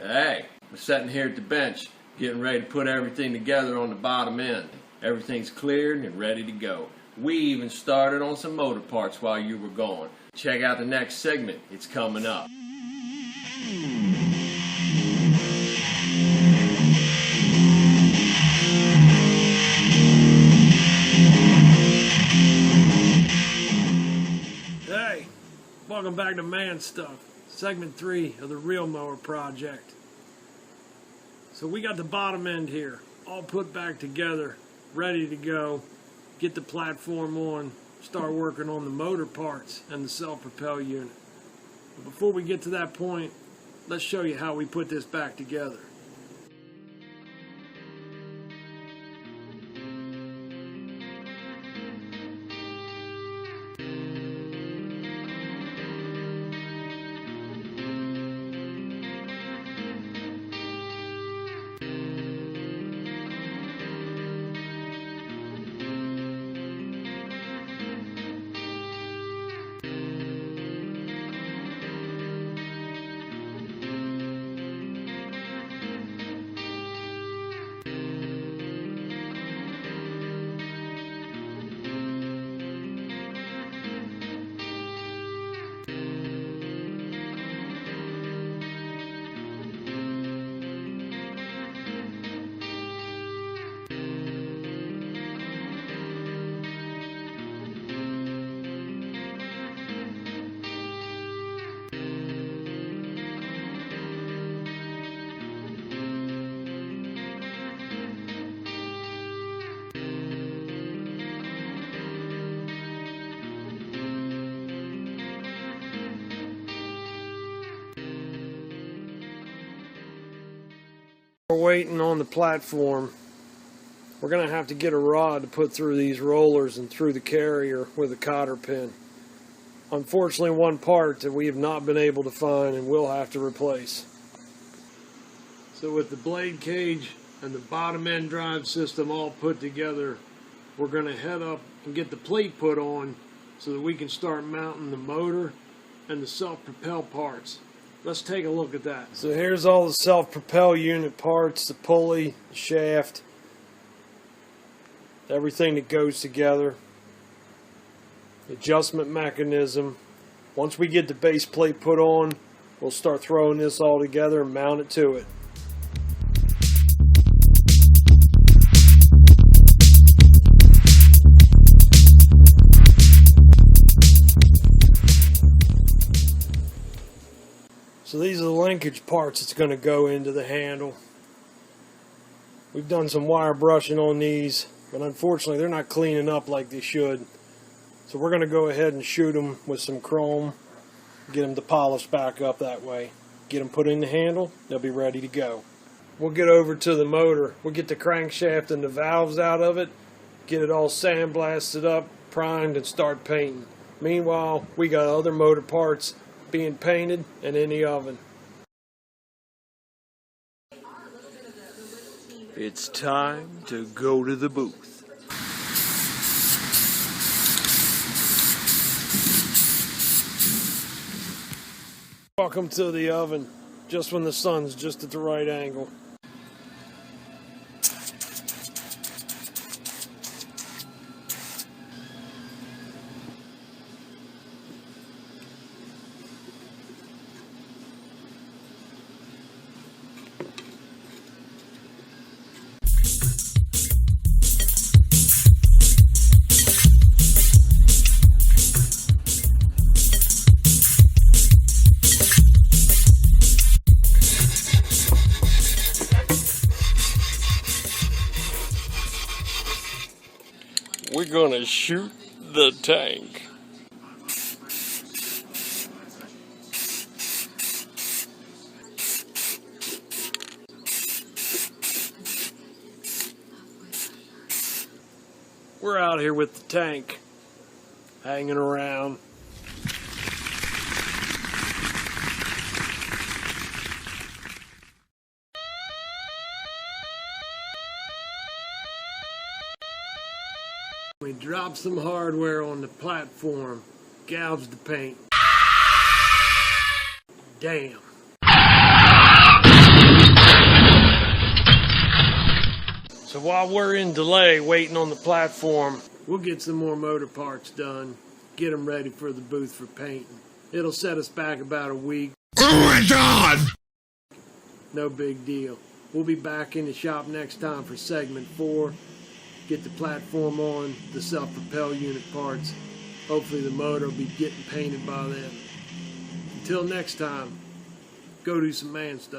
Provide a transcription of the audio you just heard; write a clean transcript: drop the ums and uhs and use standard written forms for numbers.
Hey, we're sitting here at the bench, getting ready to put everything together on the bottom end. Everything's cleared and ready to go. We even started on some motor parts while you were gone. Check out the next segment, it's coming up. Hey, welcome back to Man Stuff, segment 3 of the Reel Mower project. So we got the bottom end here, all put back together, ready to go. Get the platform on, start working on the motor parts and the self-propel unit. But before we get to that point, let's show you how we put this back together. We're waiting on the platform. We're going to have to get a rod to put through these rollers and through the carrier with a cotter pin. Unfortunately, one part that we have not been able to find and will have to replace. So with the blade cage and the bottom end drive system all put together, we're going to head up and get the plate put on so that we can start mounting the motor and the self-propel parts. Let's take a look at that. So here's all the self-propel unit parts, the pulley, the shaft, everything that goes together, the adjustment mechanism. Once we get the base plate put on, we'll start throwing this all together and mount it to it. So these are the linkage parts that's going to go into the handle. We've done some wire brushing on these, but unfortunately they're not cleaning up like they should. So we're going to go ahead and shoot them with some chrome, get them to polish back up that way. Get them put in the handle, they'll be ready to go. We'll get over to the motor. We'll get the crankshaft and the valves out of it, get it all sandblasted up, primed, and start painting. Meanwhile, we got other motor parts being painted and in the oven. It's time to go to the booth. Welcome to the oven, just when the sun's just at the right angle. We're gonna shoot the tank. We're out here with the tank, hanging around. We dropped some hardware on the platform, gouged the paint. Damn. while we're in delay waiting on the platform, we'll get some more motor parts done, get them ready for the booth for painting. It'll set us back about a week. Oh my God! No big deal. We'll be back in the shop next time for segment 4. Get the platform on, the self-propel unit parts. Hopefully the motor will be getting painted by then. Until next time, go do some man stuff.